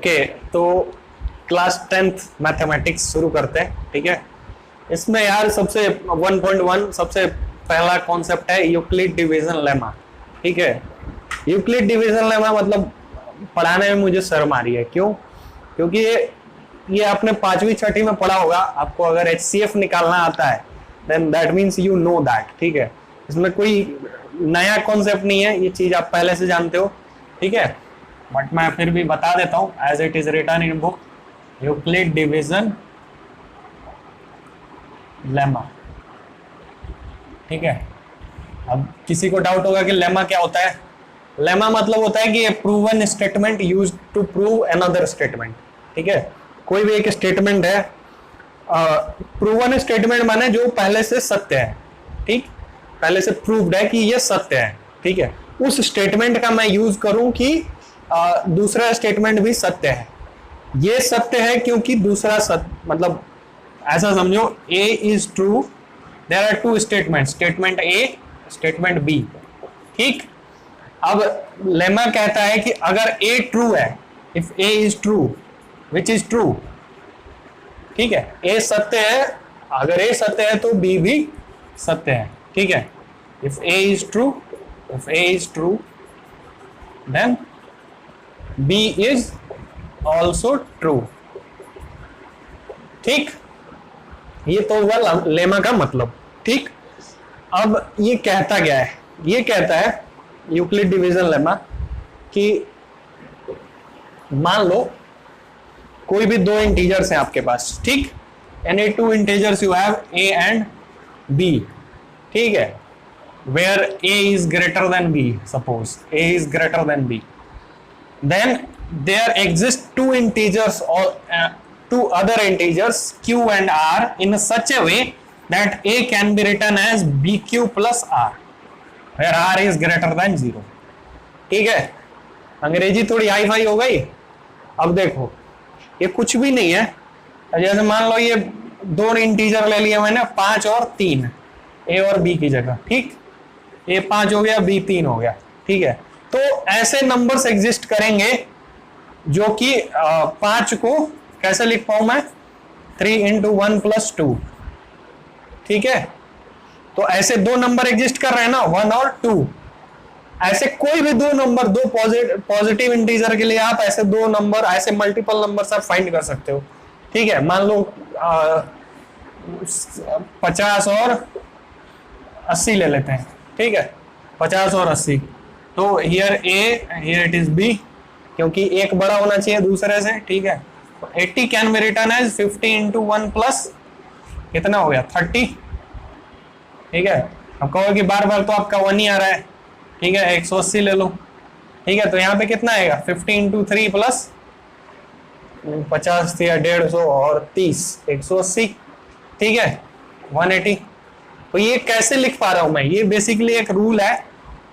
Okay, तो class 10th mathematics शुरू करते हैं, ठीक है। इसमें यार सबसे 1.1 सबसे पहला कॉन्सेप्ट है यूक्लिड डिवीजन लेमा, ठीक है। यूक्लिड डिवीजन लेमा मतलब पढ़ाने में मुझे शर्म आ रही है, क्यों? क्योंकि ये आपने 5वीं 6वीं में पढ़ा होगा। आपको अगर HCF निकालना आता है then that means you know that, ठीक है। इसमें कोई नया कॉन्सेप्ट नहीं है, ये चीज आप पहले से जानते हो, ठीक है। बट मैं फिर भी बता देता हूँ as it is written in book, Euclid division lemma, ठीक है। अब किसी को डाउट होगा कि लेमा क्या होता है। लेमा मतलब होता है कि proven statement used to prove another statement, ठीक है। कोई भी एक स्टेटमेंट है, प्रूवन स्टेटमेंट माने जो पहले से सत्य है, ठीक, पहले से प्रूव्ड है कि ये सत्य है, ठीक है। उस स्टेटमेंट का मैं यूज करूं कि दूसरा स्टेटमेंट भी सत्य है। ये सत्य है क्योंकि दूसरा सत्य, मतलब ऐसा समझो A is true, there are two statement, statement A, statement B, ठीक। अब लेमा कहता है कि अगर A ट्रू है, if A is true which is true, ठीक है, A सत्य है, अगर A सत्य है तो B भी सत्य है, ठीक है। If A is true, if A is true then B is also true, ठीक। ये तो हुआ लेमा का मतलब, ठीक। अब ये कहता क्या है? ये कहता है यूक्लिड डिवीजन लेमा कि मान लो कोई भी दो इंटीजर्स हैं आपके पास, ठीक। Any two integers you have A and B, ठीक है। Where A is greater than B, suppose A is greater than B, then there exist two integers or two other integers Q and R in such a way that A can be written as BQ plus R where R is greater than 0, ठीक है। अंग्रेजी थोड़ी hi fi हो गई। अब देखो ये कुछ भी नहीं है, जैसे मान लो ये दो इंटीजर ले लिया मैंने 5 और 3 A और B की जगह, ठीक। A 5 हो गया, B 3 हो गया, ठीक है। तो ऐसे नंबर्स एग्जिस्ट करेंगे जो कि 5 को कैसे लिख पाऊं मैं, 3 into 1 plus 2, ठीक है। तो ऐसे दो नंबर एग्जिस्ट कर रहे हैं ना, 1 और 2। ऐसे कोई भी दो नंबर, दो पॉजिटिव इंटीजर के लिए आप ऐसे दो नंबर, ऐसे मल्टीपल नंबर आप फाइंड कर सकते हो, ठीक है। मान लो 50 और 80 ले लेते हैं, ठीक है। 50 और 80, तो here A, here it is B, क्योंकि एक बड़ा होना चाहिए दूसरे से, ठीक है। 80 can be written as 50 into 1 plus कितना हो गया 30, ठीक है। अब कहो कि बार बार तो आपका 1 ही आ रहा है, ठीक है, 180 ले लो, ठीक है। तो यहाँ पे कितना आएगा 50 into 3 प्लस 50 या 150 और 30, 180, ठीक है, 180। तो ये कैसे लिख पा रहा हूं मैं? ये बेसिकली एक रूल है,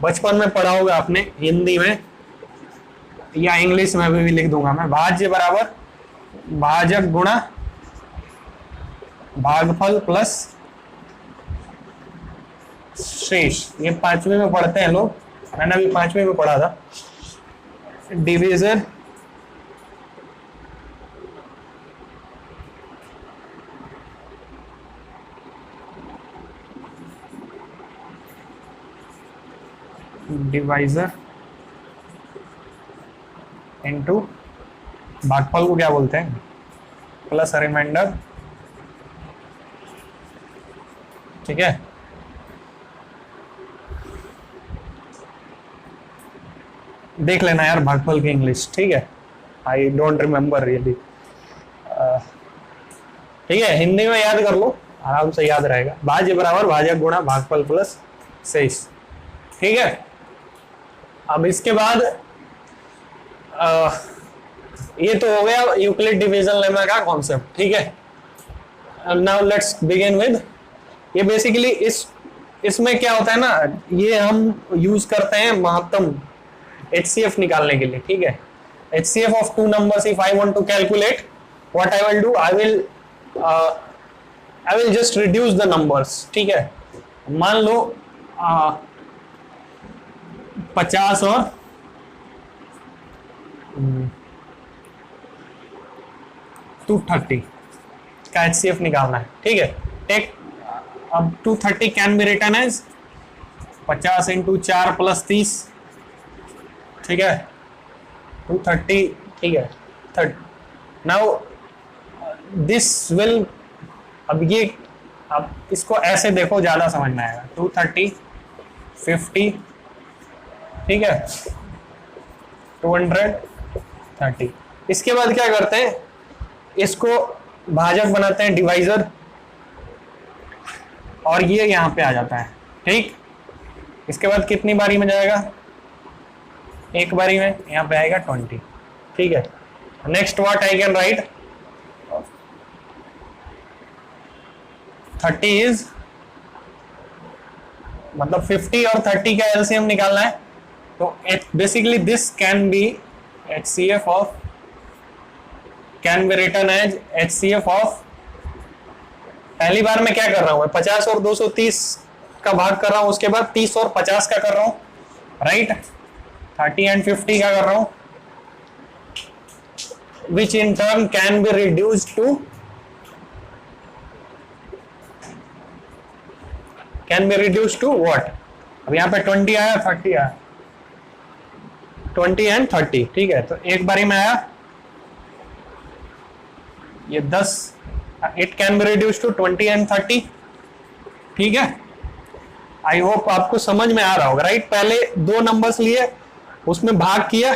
बचपन में पढ़ा होगा आपने, हिंदी में या इंग्लिश में भी लिख दूंगा मैं। भाज्य बराबर भाजक गुणा भागफल प्लस शेष। ये 5वीं में पढ़ते हैं लोग, मैंने भी 5वीं में पढ़ा था। डिवीजन डिवाइजर इनटू भागफल को क्या बोलते हैं, प्लस रिमाइंडर, ठीक है। देख लेना यार भागफल की इंग्लिश, ठीक है। आई डोंट रिमेम्बर रियली, ठीक है। हिंदी में याद कर लो, आराम से याद रहेगा। भाज्य बराबर भाजक गुणा भागफल प्लस शेष, ठीक है। अब इसके बाद ये तो हो गया यूक्लिड डिवीजन लेमा का कॉन्सेप्ट, ठीक है। नाउ लेट्स बिगिन विद, ये बेसिकली इसमें क्या होता है ना, ये हम यूज करते हैं महत्तम HCF निकालने के लिए, ठीक है। HCF of two numbers, if I want to calculate, what I will do, I will just reduce the numbers, ठीक है। मान लो 50 और 230 का HCF निकालना है, ठीक है। टेक अब 230 can be written as 50 into 4 plus 30, ठीक है, 230, ठीक है। नाउ दिस विल, अब ये, अब इसको ऐसे देखो ज्यादा समझ में आएगा। 230 50, ठीक है, 230। इसके बाद क्या करते हैं, इसको भाजक बनाते हैं, डिवाइजर, और ये यहां पे आ जाता है, ठीक। इसके बाद कितनी बारी में जाएगा, एक बारी में, यहां पे आएगा 20, ठीक है। Next what I can write, 30 is, मतलब 50 और 30 का एलसीएम निकालना है, तो basically this can be HCF of, can be written as HCF of, पहली बार में क्या कर रहा हूं मैं, 50 और 230 का भाग कर रहा हूं, उसके बाद 30 और 50 का कर रहा हूं, राइट, 30 एंड 50 का कर रहा हूं, which in turn can be reduced to, can be reduced to what, अब यहाँ पे 20 आया, 30 आया, 20 एंड 30, ठीक है। तो एक बारी में आया ये 10, it can be reduce to 20 and 30, ठीक है। आई होप आपको समझ में आ रहा होगा, राइट। पहले दो नंबर्स लिए, उसमें भाग किया,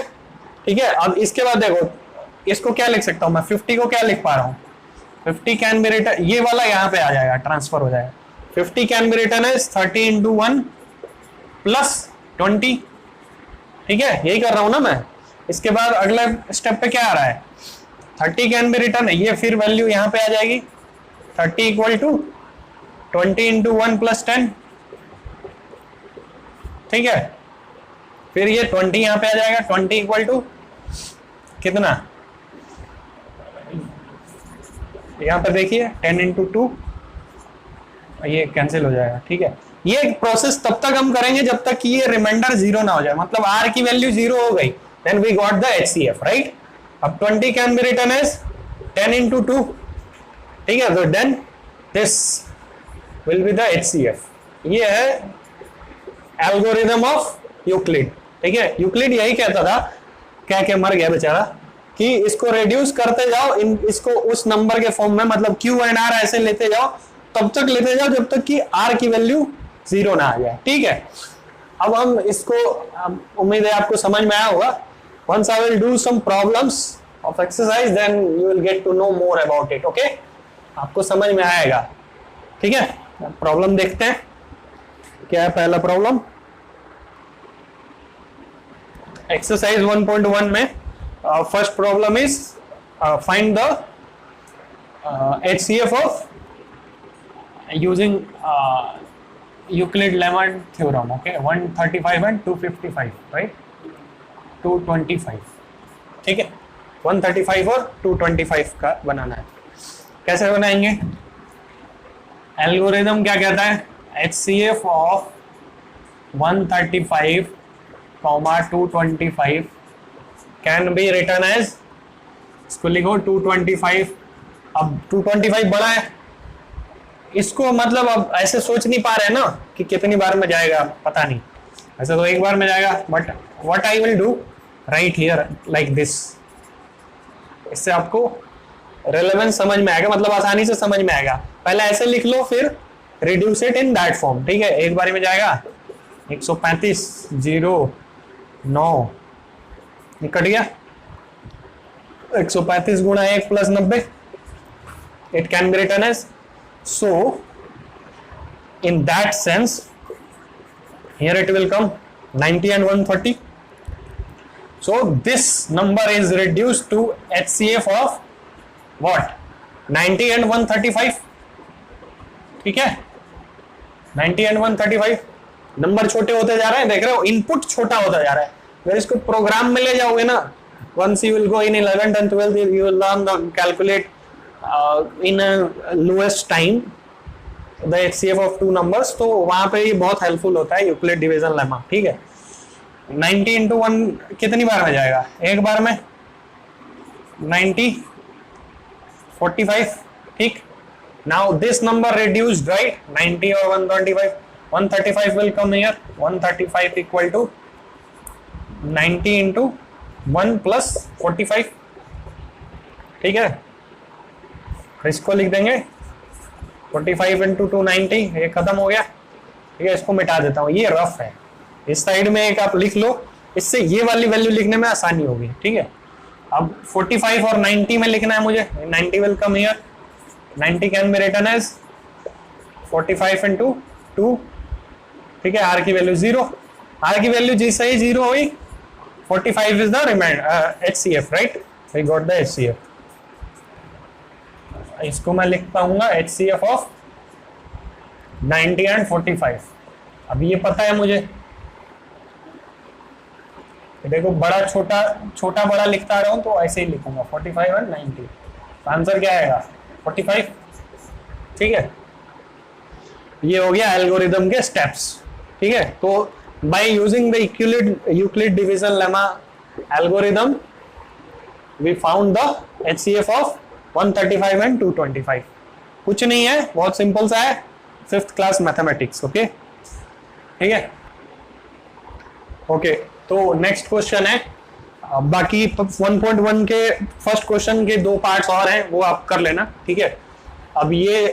ठीक है। अब इसके बाद देखो, इसको क्या लिख सकता हूं मैं, 50 को क्या लिख पा रहा हूं, 50 कैन बी रिटन, ये वाला यहाँ पे आ जाएगा, ट्रांसफर हो जाएगा, 50 can be written as 30 into 1 plus 20, ठीक है, यही कर रहा हूं ना मैं। इसके बाद अगले स्टेप पे क्या आ रहा है, 30 कैन बी रिटन है, ये फिर वैल्यू यहां पे आ जाएगी, 30 इक्वल टू 20 इंटू 1 प्लस 10, ठीक है। फिर ये 20 यहां पे आ जाएगा, 20 इक्वल टू कितना, यहां पे देखिए 10 इंटू 2, ये कैंसिल हो जाएगा, ठीक है। ये प्रोसेस तब तक हम करेंगे जब तक कि ये रिमाइंडर जीरो ना हो जाए, मतलब r की वैल्यू जीरो हो गई, then we got the HCF, right. अब 20 can be written as 10 into 2, ठीक है, तो then this will be the HCF। ये है एल्गोरिथम ऑफ यूक्लिड, ठीक है। यूक्लिड यही कहता था, कह के मर गया बेचारा, कि इसको रिड्यूस करते जाओ, इसको उस नंबर के फॉर्म में, मतलब Q एंड R ऐसे लेते जाओ, तब तक लेते जाओ जब तक कि R की वैल्यू जीरो ना आ जाए, ठीक है। अब हम इसको, उम्मीद है आपको समझ में आया होगा। Once I will do some problems of exercise, then you will get to know more about it, okay? आपको समझ में आएगा, ठीक है। प्रॉब्लम देखते हैं, क्या है पहला प्रॉब्लम। एक्सरसाइज 1.1 में first problem is find the HCF of using Euclid-Lemma theorem, okay, 135 and 255, right, 225, ठीक है। 135 और 225 का बनाना है, कैसे बनाएंगे। एल्गोरिथम क्या कहता है, HCF of 135, 225 can be written as, इसको लिखो 225। अब 225 बड़ा है, इसको मतलब अब ऐसे सोच नहीं पा रहे ना कि कितनी बार में जाएगा, पता नहीं, ऐसे तो एक बार में जाएगा, but what I will do, right here like this, इससे आपको रेलेवेंस समझ में आएगा, मतलब आसानी से समझ में आएगा। पहले ऐसे लिख लो, फिर reduce it in that form, ठीक है। एक बारी में जाएगा 135, 0, 9 कट गया, 135 गुणा 1 plus 90, it can be written as, so in that sense here it will come 90 and 130, so this number is reduced to HCF of what, 90 and 135, ठीक है। 90 and 135 नंबर छोटे होते जा रहे हैं, देख रहे हो, इनपुट छोटा होता जा रहा है। अगर इसको प्रोग्राम में ले जाओगे ना, once you will go in 11th and 12th, you will learn to calculate in a lowest time the HCF of two numbers, तो वहां पे ये बहुत हेल्पफुल होता है यूक्लिड डिवीजन लेमा, ठीक है। 90 इंटू 1 कितनी बार में जाएगा, एक बार में 90, 45, ठीक. Now this number reduced, right? 90 or 125. 135 will come here. 135 equal to 90 into 1 plus 45, ठीक है. इसको लिख देंगे 45 into 290, ये खत्म हो गया, ठीक है. इसको मिटा देता हूँ, ये रफ है. इस साइड में एक आप लिख लो, इससे ये वाली वैल्यू लिखने में आसानी होगी, ठीक है. अब 45 और 90 में लिखना है मुझे. 90 will come here. 90 can be written as 45 into 2, ठीक है. R की वैल्यू 0, R की वैल्यू जी सही 0 हुई. 45 is the remainder HCF, right? We got the HCF. इसको मैं लिख पाऊंगा HCF of 90 and 45. अब ये पता है मुझे, देखो बड़ा छोटा छोटा बड़ा लिखता रहा हूं तो ऐसे ही लिखूंगा 45 और 90. आंसर क्या आएगा 45, ठीक है. ये हो गया एल्गोरिदम के स्टेप्स, ठीक है. तो by using the Euclid division lemma algorithm we found the HCF of 135 and 225. कुछ नहीं है, बहुत सिंपल सा है, 5th क्लास मैथमेटिक्स. ओके, ठीक है. ओके, तो नेक्स्ट क्वेश्चन है. बाकी 1.1 के फर्स्ट क्वेश्चन के 2 पार्ट्स और हैं, वो आप कर लेना, ठीक है. अब ये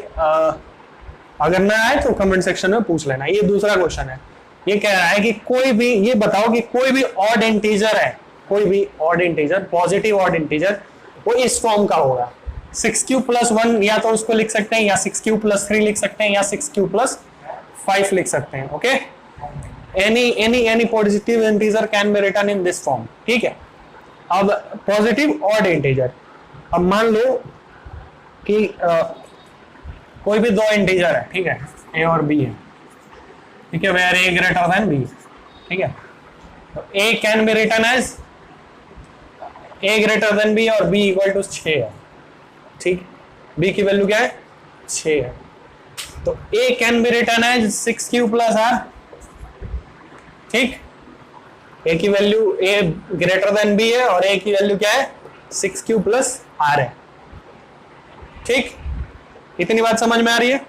अगर ना आए तो कमेंट सेक्शन में पूछ लेना. ये दूसरा क्वेश्चन है. ये कह रहा है कि कोई भी, ये बताओ कि कोई भी ऑड इंटीजर है, कोई भी odd integer, positive odd integer, वो इस फॉर्म का होगा. 6q + 1, या तो उसको लिख सकते हैं, या 6q + 3 लिख सकते हैं, या 6q + 5 लिख सकते हैं. Okay, any positive integer can be written in this form, ठीक है. अब पॉजिटिव ऑड इंटीजर, अब मान लो कि कोई भी 2 इंटीजर है, ठीक है, a और b है, ठीक है, where a greater than b, ठीक है. तो a can be written as a greater than b और b equal to 6 है, ठीक. b की वैल्यू क्या है 6 है. तो a can be written as 6q + r, ठीक. a की value a greater than b है और a की वैल्यू क्या है 6q + r है, ठीक. इतनी बात समझ में आ रही है.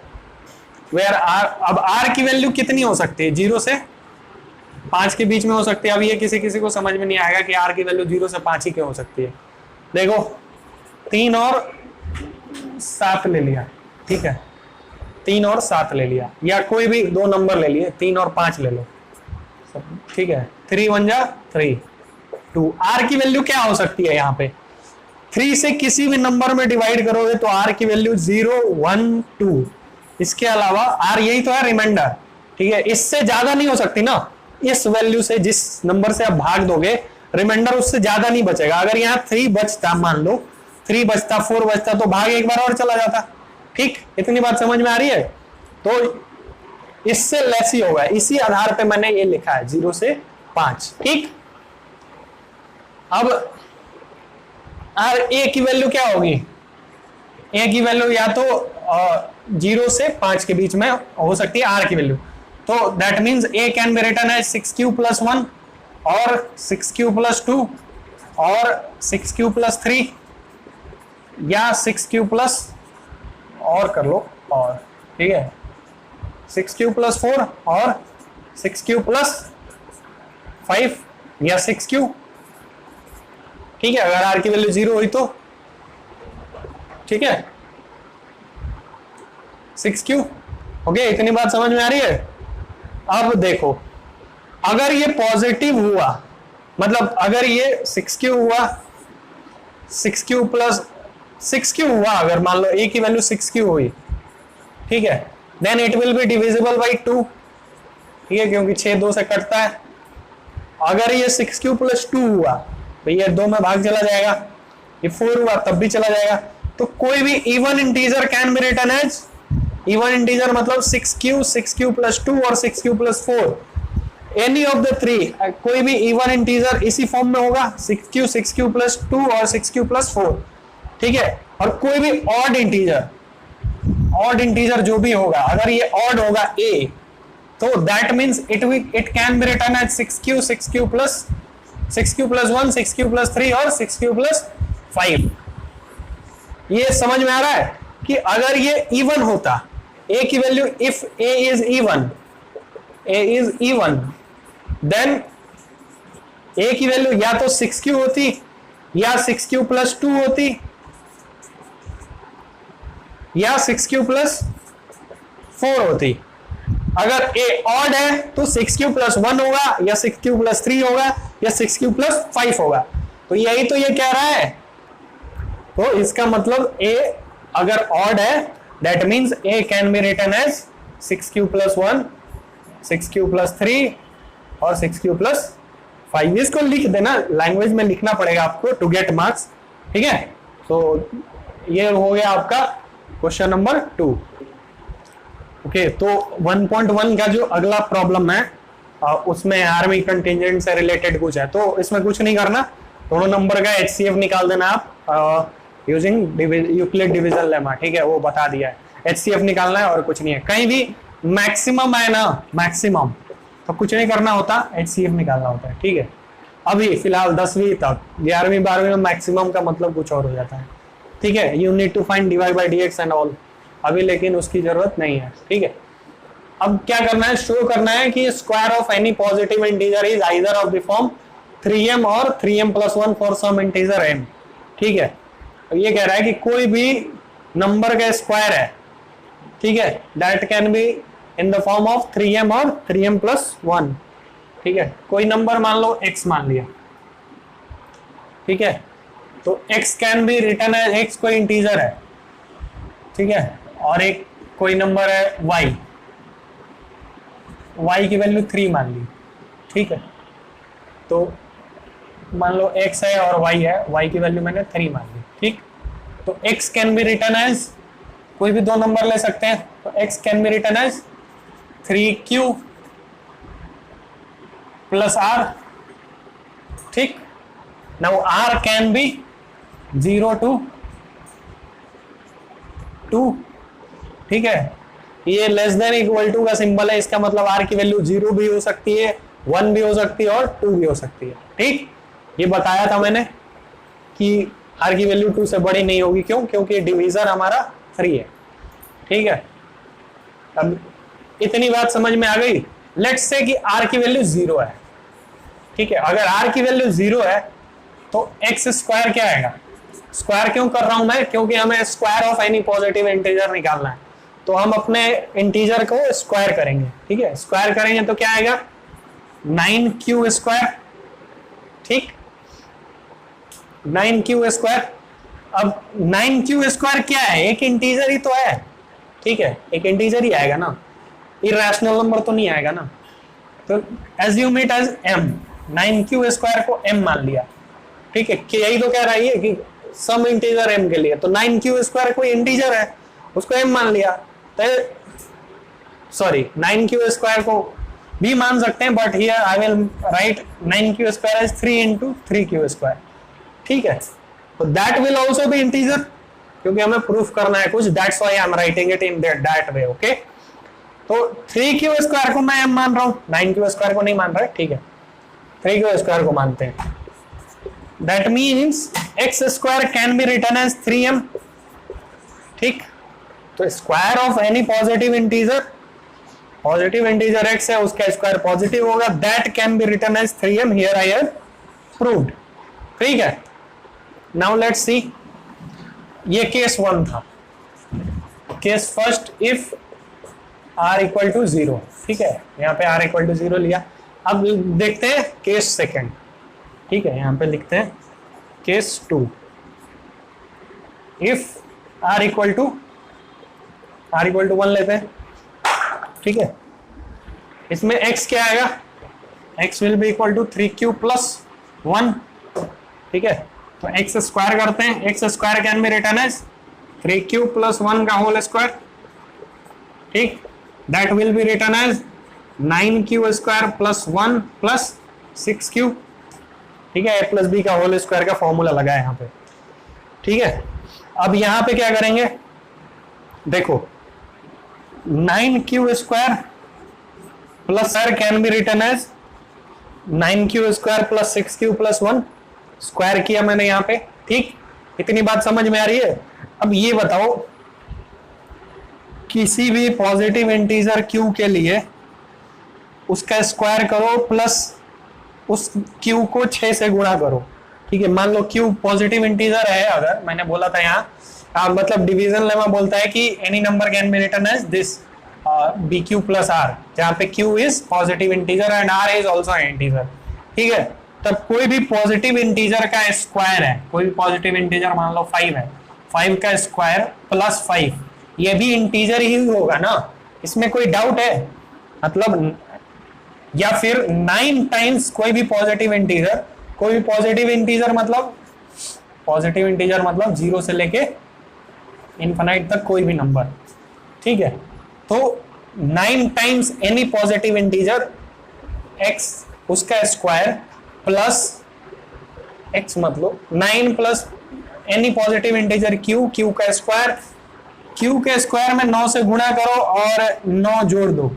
वेयर r, अब r की वैल्यू कितनी हो सकती है, 0 से 5 के बीच में हो सकती है. अब ये किसी किसी को समझ में नहीं आएगा कि r की वैल्यू 0 से 5 ही क्यों हो सकती है. देखो 3 और 7 ले लिया, ठीक है, 3 और 7 ले लिया, या कोई भी 2 नंबर ले लिए, 3 और 5 ले लो, ठीक है. 3 × 1 = 3, 2. r की वैल्यू क्या हो सकती है यहाँ पे, 3 से किसी भी नंबर में डिवाइड करोगे तो r की वैल्यू 0, 1, 2. इसके अलावा r यही तो है रिमाइंडर, ठीक है. इससे ज्यादा नहीं हो सकती ना. इस वैल्यू से, जिस नंबर से आप भाग दोगे, रिमाइंडर उससे ज्यादा नहीं बचेगा. अगर यहाँ 3 बचता, मान लो 3 बचता, 4 बचता, तो भाग एक बार और चला जाता, ठीक. इतनी बात समझ में आ रही है. तो इससे लेस ही होगा, इसी आधार पे मैंने ये लिखा है 0 से 5, ठीक. अब a की वैल्यू क्या होगी, a की वैल्यू या तो 0 से 5 के बीच में हो सकती है r की वैल्यू. तो that means a can be written as 6q + 1 और 6q + 2 और 6q + 3 या 6q + और कर लो, और ठीक है 6q + 4 और 6q + 5 या 6q, ठीक है. अगर r की वैल्यू 0 हुई तो, ठीक है, 6q. ओके, इतनी बात समझ में आ रही है. अब देखो, अगर ये पॉजिटिव हुआ, मतलब अगर ये 6q हुआ, 6q + 6q हुआ, अगर मान लो a की वैल्यू 6q हुई, ठीक है, then it will be divisible by 2, ठीक है, क्योंकि 6 2 से कटता है. अगर ये 6q + 2 हुआ, भैया 2 में भाग चला जाएगा. ये 4 हुआ तब भी चला जाएगा. तो कोई भी even integer can be written as, even integer मतलब 6q, 6q + 2 और 6q + 4, एनी ऑफ द 3. कोई भी इवन इंटीजर इसी फॉर्म में होगा, 6q, 6q + 2 और 6q + 4, ठीक है. और कोई भी ऑड इंटीजर जो भी होगा, अगर ये ऑड होगा a, तो that means it can be written as 6q, 6q + 1, 6q + 3 और 6q + 5, ये समझ में आ रहा है कि अगर ये इवन होता, a की value, if a is even then a की वैल्यू या तो 6q होती या 6q प्लस 2 होती या 6q प्लस 4 होती। अगर a ऑड है तो 6q प्लस 1 होगा या 6q प्लस 3 होगा या 6q प्लस 5 होगा। तो यही तो ये कह रहा है। तो इसका मतलब a अगर ऑड है that means a can be written as 6q plus 1, 6q plus 3 और 6q प्लस 5। इसको लिख देना, लैंग्वेज में लिखना पड़ेगा आपको टू गेट मार्क्स, ठीक है। तो ये हो गया आपका क्वेश्चन नंबर 2। ओके, तो 1.1 का जो अगला प्रॉब्लम है उसमें आर्मी कंटिजेंट से रिलेटेड कुछ है। तो इसमें कुछ नहीं करना, दोनों नंबर का HCF निकाल देना आप यूजिंग यूक्लिड डिवीजन लेमा, ठीक है, वो बता दिया है। HCF निकालना है और कुछ नहीं है। कहीं भी मैक्सिमम है ना, मैक्सिमम, तो कुछ नहीं करना होता, HCF निकालना होता है, ठीक है। अभी फिलहाल 10वीं तक, 11वीं 12वीं में मैक्सिमम का मतलब कुछ और हो जाता है, ठीक है। You need to find dy by dx and all, अभी लेकिन उसकी जरूरत नहीं है, ठीक है। अब क्या करना है, शो करना है कि square of any positive integer is either of the form 3m और 3m plus 1 for some integer m, ठीक है। ये कह रहा है कि कोई भी नंबर का स्क्वायर है, ठीक है, that can be in the form of 3m और 3m प्लस 1, ठीक है। कोई नंबर मान लो x मान लिया, ठीक है, तो x can be written as, x कोई इंटीजर है, ठीक है, और एक कोई नंबर है y की वैल्यू 3 मान ली, ठीक है। तो मान लो x है और y है, y की वैल्यू मैंने 3 मान ली, ठीक। तो x can be written as, कोई भी दो नंबर ले सकते हैं, तो x can be written as 3q plus r, ठीक। Now r can be 0 to 2, ठीक है। ये लेस देन इक्वल टू का सिंबल है, इसका मतलब r की वैल्यू 0 भी हो सकती है, 1 भी हो सकती है और 2 भी हो सकती है, ठीक। ये बताया था मैंने कि r की वैल्यू 2 से बड़ी नहीं होगी, क्यों? क्योंकि डिवीजर हमारा 3 है, ठीक है। अब इतनी बात समझ में आ गई। लेट्स से कि r की वैल्यू 0 है, ठीक है। अगर r की वैल्यू 0 है तो x स्क्वायर क्या आएगा? स्क्वायर क्यों कर रहा हूं मैं? क्योंकि हमें square of any positive integer निकालना है, तो हम अपने इंटीजर को स्क्वायर करेंगे, ठीक है। स्क्वायर करेंगे तो क्या आएगा? 9q स्क्वायर, ठीक, 9q स्क्वायर। अब 9q स्क्वायर क्या है? एक इंटीजर ही तो है, ठीक है, एक इंटीजर ही आएगा ना, इरेशनल नंबर तो नहीं आएगा ना। तो assume it as m, 9q square को m मान लिया, ठीक है। यही तो कह रही है कि सम इंटीजर m के लिए, तो 9q स्क्वायर कोई इंटीजर है, उसको m मान लिया, तो सॉरी 9q स्क्वायर को भी मान सकते हैं, but here I will write 9q square as 3 into 3q square, ठीक है। तो that will also be integer, क्योंकि हमें प्रूफ करना है कुछ, that's why I am writing it in that way, okay. तो 3q स्क्वायर को मैं m मान रहा हूं, 9q स्क्वायर को नहीं मान रहा है, ठीक है, 3q स्क्वायर को मानते हैं। That means x square can be written as 3m, ठीक। तो square of any positive integer, positive integer x है, उसका स्क्वायर पॉजिटिव होगा, that can be written as 3m, here I have proved, ठीक है। नाउ लेट्स सी, ये case 1 था, case first, if r equal to 0, ठीक है, यहाँ पे r इक्वल टू 0 लिया। अब देखते हैं केस सेकंड, ठीक है, यहाँ पे लिखते हैं case 2, if r equal to 1 लेते हैं, ठीक है। इसमें x क्या आएगा? x will be equal to 3q plus 1, ठीक है। तो x स्क्वायर करते हैं, x square can be written as 3q plus 1 का होल स्क्वायर, ठीक। That will be written as 9q square plus 1 plus 6q, ठीक है। a प्लस b का होल स्क्वायर का फॉर्मूला लगा है यहाँ पे, ठीक है। अब यहाँ पे क्या करेंगे? देखो 9q square plus can be written as 9q square plus 6q plus 1, square किया मैंने यहाँ पे, ठीक। इतनी बात समझ में आ रही है? अब ये बताओ, किसी भी पॉजिटिव इंटीजर q के लिए उसका स्क्वायर करो प्लस उस q को 6 से गुणा करो। ठीक है, मान लो q पॉजिटिव इंटीजर है, अगर मैंने बोला था यहाँ मतलब डिवीजन लेमा बोलता है कि any number can be written as this b q plus r, जहाँ पे q is positive integer and r is also integer. ठीक है, तब कोई भी पॉजिटिव इंटीजर का स्क्वायर है, कोई भी पॉजिटिव इंटीजर मान लो 5 है, 5 का स्क्वायर प्लस 5, ये भी इंटीजर ही होगा ना, इसमें कोई डाउट है? मतलब या फिर 9 टाइम्स कोई भी पॉजिटिव इंटीजर, कोई भी पॉजिटिव इंटीजर मतलब पॉजिटिव इंटीजर मतलब 0 से लेके इनफाइनाइट तक कोई भी नंबर। ठीक है, तो 9 times any positive integer x उसका स्क्वायर प्लस x मतलब 9 plus any positive integer q का स्क्वायर, q के स्क्वायर में 9 से गुणा करो और 9 जोड़ दो,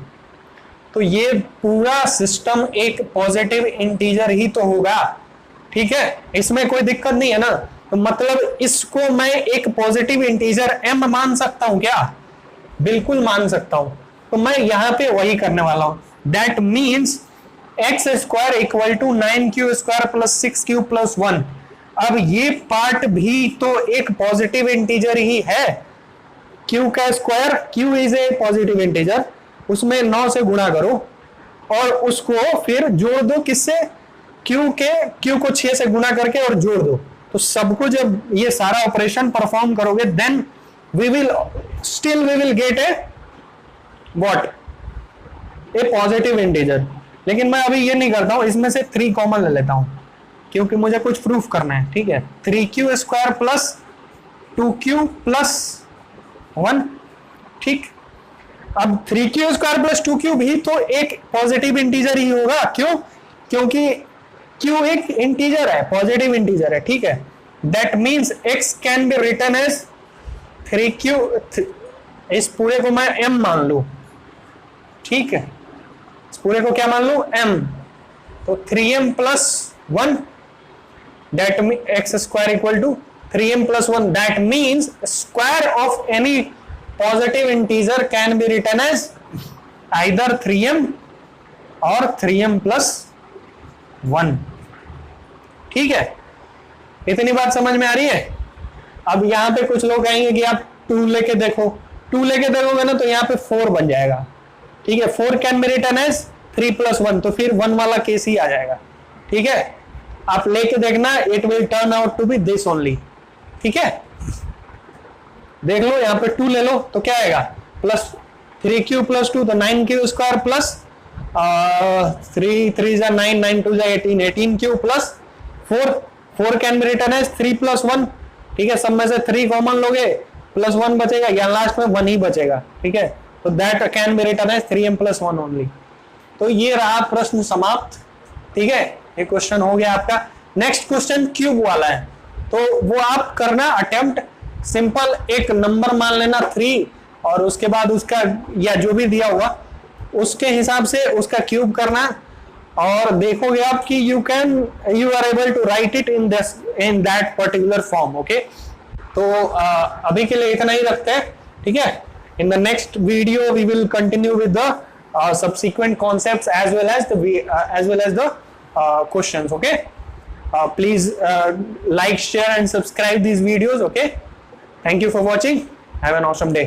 तो ये पूरा सिस्टम एक पॉजिटिव इंटीजर ही तो होगा। ठीक है, इसमें कोई दिक्कत नहीं है ना, तो मतलब इसको मैं एक पॉजिटिव इंटीजर m मान सकता हूं क्या? बिल्कुल मान सकता हूं। तो मैं यहां पे वही करने वाला हूं, that means x square equal to 9q square plus 6q plus 1। अब ये पार्ट भी तो एक पॉजिटिव इंटीजर ही है, q का square, q is a positive integer, उसमें 9 से गुणा करो और उसको फिर जोड़ दो किससे? q को 6 से गुणा करके और जोड़ दो, तो सबको जब ये सारा ऑपरेशन परफॉर्म करोगे then we will get a what? A positive integer. लेकिन मैं अभी ये नहीं करता हूं, इसमें से 3 कॉमन ले लेता हूं क्योंकि मुझे कुछ प्रूफ करना है। ठीक है, 3q square plus 2q plus 1। ठीक, अब 3q स्क्वायर प्लस 2q भी तो एक पॉजिटिव इंटीजर ही होगा। क्यों? क्योंकि q एक इंटीजर है, पॉजिटिव इंटीजर है। ठीक है, that means x can be written as 3q, इस पूरे को मैं m मान लू। ठीक है, इस पूरे को क्या मान लू? m, तो 3m plus 1, that mean x square equal to 3m plus 1, that means square of any positive integer can be written as either 3m और 3m प्लस 1। ठीक है, इतनी बात समझ में आ रही है? अब यहां पे कुछ लोग कहेंगे कि आप 2 लेके देखो, 2 लेके देखोगे ना तो यहाँ पे 4 बन जाएगा। ठीक है, 4 can be written as 3 plus 1, तो फिर 1 वाला केस ही आ जाएगा। ठीक है, आप लेके देखना, it will turn out to be this only. ठीक है, देख लो यहाँ पे 2 ले लो तो क्या आएगा? प्लस 3q प्लस 2, तो 9q स्क्वायर प्लस 3 3 जा 9, 9 2 जा 18, 18q plus 4, 4 can be written as 3 plus 1। ठीक है, सब में से 3 कॉमन लोगे, प्लस 1 बचेगा, या लास्ट में 1 ही बचेगा। ठीक है, तो that can be written as 3m plus 1 only. तो ये रहा प्रश्न समाप्त। ठीक है, ये क्वेश्चन हो गया आपका। नेक्स्ट क्वेश्चन क्यूब वाला है, तो वो आप करना अटेम्प्ट, सिंपल एक नंबर मान लेना 3 और उसके बाद उसका या जो भी दिया हुआ उसके हिसाब से उसका क्यूब करना, और देखोगे आप कि you are able to write it in that particular form. Okay, तो अभी के लिए इतना ही रखते हैं। ठीक है, in the next video we will continue with the subsequent concepts as well as the questions. Okay, please like, share and subscribe these videos. Okay, thank you for watching. Have an awesome day.